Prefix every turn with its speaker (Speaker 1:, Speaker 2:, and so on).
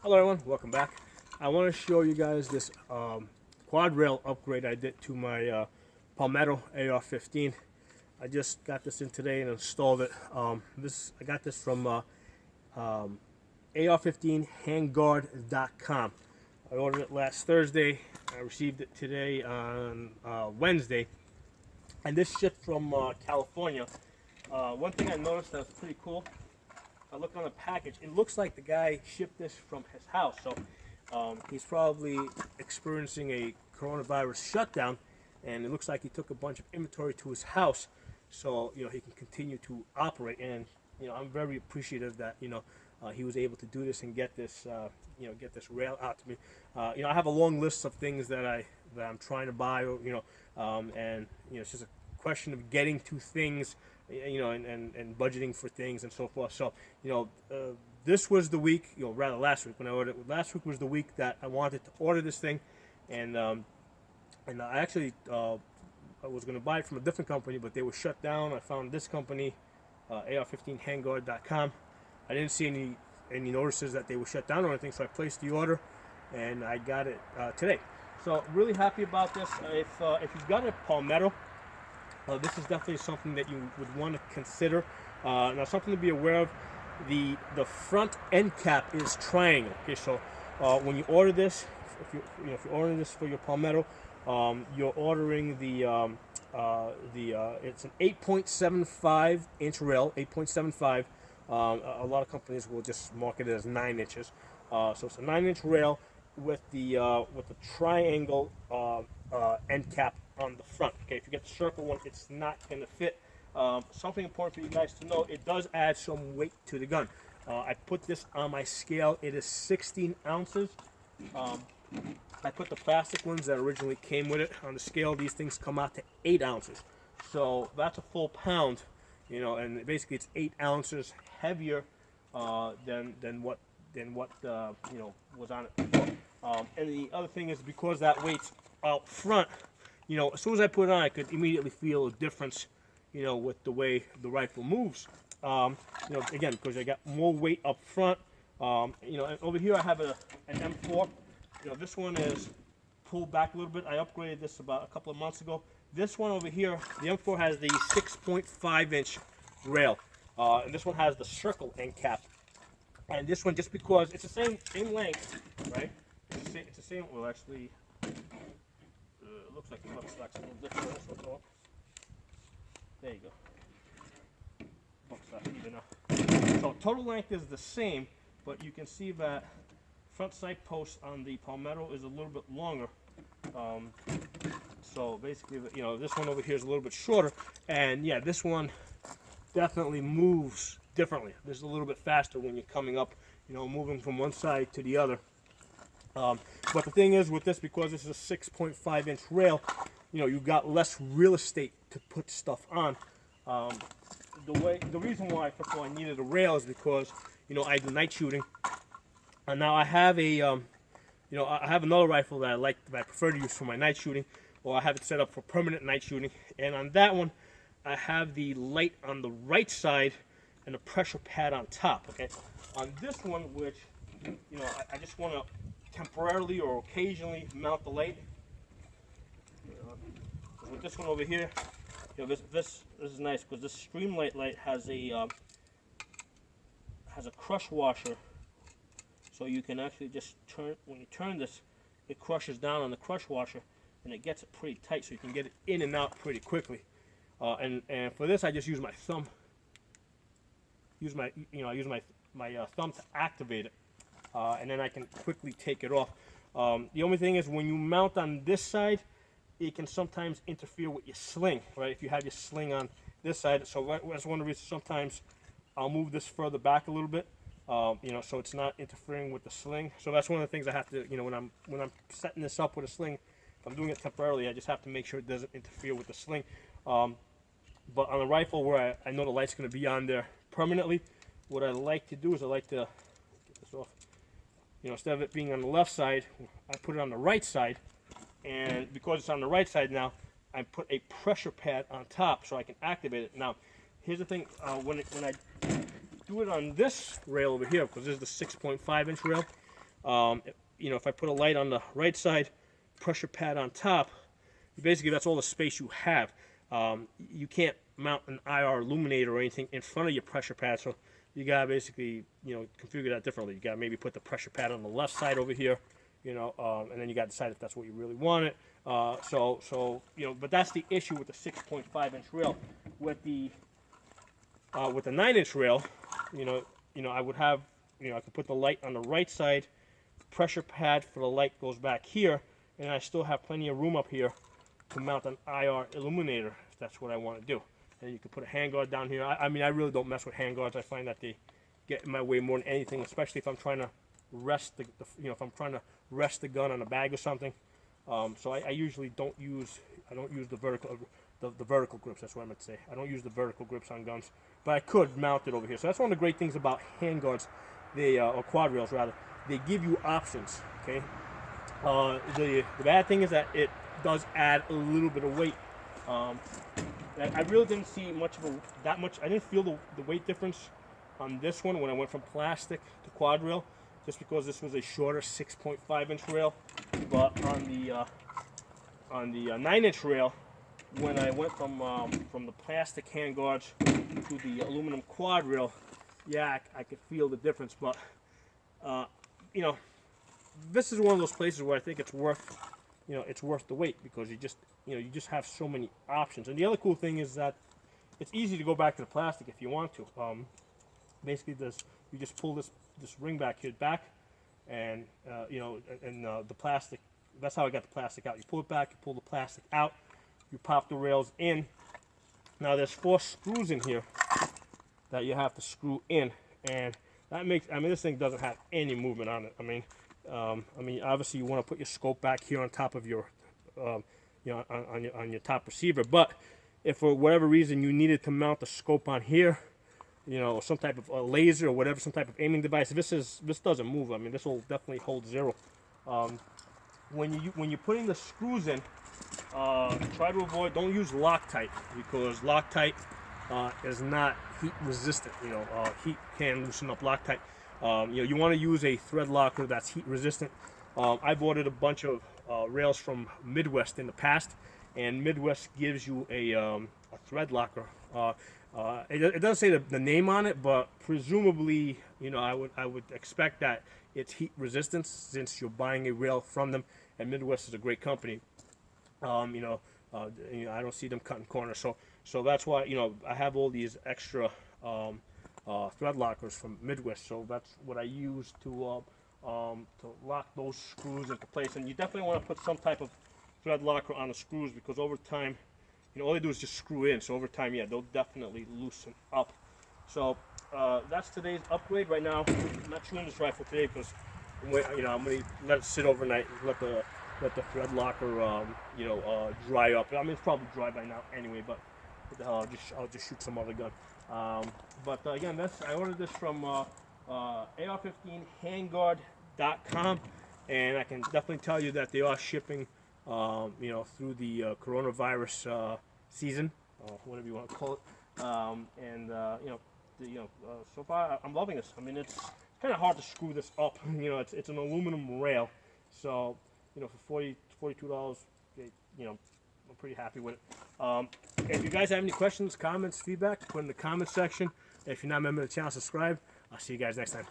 Speaker 1: Hello everyone, welcome back. I want to show you guys this quad rail upgrade I did to my Palmetto AR-15. I just got this in today and installed it. I got this from AR-15handguard.com. I ordered it last Thursday. I received it today on Wednesday, and this shipped from California. One thing I noticed that was pretty cool, I look on the package, it looks like the guy shipped this from his house, so he's probably experiencing a coronavirus shutdown, and it looks like he took a bunch of inventory to his house, so he can continue to operate. And I'm very appreciative that he was able to do this and get this get this rail out to me. I have a long list of things that I'm trying to buy, and it's just a question of getting to things, and budgeting for things and so forth. So, this was the week, rather last week when I ordered it. Last week was the week that I wanted to order this thing, and I actually I was going to buy it from a different company, but they were shut down. I found this company, AR-15handguard.com. I didn't see any notices that they were shut down or anything, so I placed the order, and I got it today. So really happy about this. If you've got a Palmetto, this is definitely something that you would want to consider. Now, something to be aware of: the front end cap is triangle. Okay, so when you order this, if you're ordering this for your Palmetto, you're ordering it's an 8.75 inch rail, 8.75. A lot of companies will just market it as 9 inches. So it's a 9-inch rail with the triangle end cap on the front. Okay, if you get the circle one, it's not going to fit. Something important for you guys to know: it does add some weight to the gun. I put this on my scale. It is 16 ounces. I put the plastic ones that originally came with it on the scale. These things come out to 8 ounces, so that's a full pound. And basically it's 8 ounces heavier than what was on it before. And the other thing is, because that weight's out front, as soon as I put it on, I could immediately feel a difference, with the way the rifle moves. Again, because I got more weight up front. And over here I have an M4. This one is pulled back a little bit. I upgraded this about a couple of months ago. This one over here, the M4, has the 6.5-inch rail, and this one has the circle end cap. And this one, just because it's the same length, right? It's the same. Well, actually, it looks like the butt stock's a little different. So there you go. Butt stock even now. So total length is the same, but you can see that front sight post on the Palmetto is a little bit longer. So basically, this one over here is a little bit shorter, and yeah, this one definitely moves differently. This is a little bit faster when you're coming up, moving from one side to the other. But the thing is with this, because this is a 6.5-inch rail, you've got less real estate to put stuff on. The reason why, first of all, I needed a rail is because, I do night shooting, and now I have I have another rifle that I prefer to use for my night shooting, or I have it set up for permanent night shooting. And on that one, I have the light on the right side and a pressure pad on top. Okay, on this one, which I just want to temporarily or occasionally mount the light. With this one over here, this is nice because this Streamlight light has a crush washer. So you can actually just when you turn this, it crushes down on the crush washer, and it gets it pretty tight, so you can get it in and out pretty quickly. And for this, I just use my thumb. I use my thumb to activate it, and then I can quickly take it off. The only thing is, when you mount on this side, it can sometimes interfere with your sling, right? If you have your sling on this side, so that's one of the reasons sometimes I'll move this further back a little bit. So it's not interfering with the sling. So that's one of the things I have to, when I'm setting this up with a sling, if I'm doing it temporarily, I just have to make sure it doesn't interfere with the sling. But on a rifle where I know the light's going to be on there permanently, what I like to do is I like to get this off. Instead of it being on the left side, I put it on the right side, and because it's on the right side now, I put a pressure pad on top so I can activate it. Now, here's the thing: when I do it on this rail over here, because this is the 6.5-inch rail, You know, if I put a light on the right side, pressure pad on top, basically that's all the space you have. You can't mount an IR illuminator or anything in front of your pressure pad, so you gotta basically, you know, configure that differently. You gotta maybe put the pressure pad on the left side over here, you know, and then you gotta decide if that's what you really want it. So you know, but that's the issue with the 6.5-inch rail. With the 9-inch rail, you know, I would have, you know, I could put the light on the right side, pressure pad for the light goes back here, and I still have plenty of room up here to mount an IR illuminator if that's what I want to do. And you can put a handguard down here. I mean, I really don't mess with handguards. I find that they get in my way more than anything, especially if I'm trying to rest you know, if I'm trying to rest the gun on a bag or something. So I usually don't use the vertical grips. That's what I meant to say. I don't use the vertical grips on guns, but I could mount it over here. So that's one of the great things about handguards, or quad rails rather. They give you options. Okay. The bad thing is that it does add a little bit of weight. I really didn't see that much. I didn't feel the weight difference on this one when I went from plastic to quad rail, just because this was a shorter 6.5-inch rail. But on the 9-inch rail, when I went from the plastic handguards to the aluminum quad rail, yeah, I could feel the difference. But you know, this is one of those places where I think it's worth, you know, it's worth the wait, because you just have so many options. And the other cool thing is that it's easy to go back to the plastic if you want to. Basically, you just pull this ring back here back, and you know, and the plastic. That's how I got the plastic out. You pull it back, you pull the plastic out, you pop the rails in. Now there's 4 screws in here that you have to screw in, and that makes. I mean, this thing doesn't have any movement on it. I mean, obviously you want to put your scope back here on top of your, you know, on your top receiver. But if for whatever reason you needed to mount the scope on here, you know, some type of laser or whatever, some type of aiming device, this doesn't move. I mean, this will definitely hold zero. When you're putting the screws in, try to avoid. Don't use Loctite, because Loctite is not heat resistant. You know, heat can loosen up Loctite. You know, you want to use a thread locker that's heat resistant. I've ordered a bunch of rails from Midwest in the past, and Midwest gives you a thread locker. It doesn't say the name on it, but presumably, you know, I would expect that it's heat resistant, since you're buying a rail from them, and Midwest is a great company. You know, I don't see them cutting corners, so that's why, you know, I have all these extra thread lockers from Midwest. So that's what I use to lock those screws into place. And you definitely want to put some type of thread locker on the screws, because over time, you know, all they do is just screw in. So over time, yeah, they'll definitely loosen up. So that's today's upgrade. Right now, I'm not shooting this rifle today because, you know, I'm gonna let it sit overnight and let the thread locker, you know, dry up. I mean, it's probably dry by now anyway, but I'll just shoot some other gun. But again, I ordered this from AR-15 handguard.com, and I can definitely tell you that they are shipping, you know, through the coronavirus season, whatever you want to call it. You know, so far I'm loving this. I mean, it's kind of hard to screw this up. You know, it's an aluminum rail, so, you know, for $42, you know, I'm pretty happy with it. If you guys have any questions, comments, feedback, put in the comment section. If you're not a member of the channel, subscribe. I'll see you guys next time.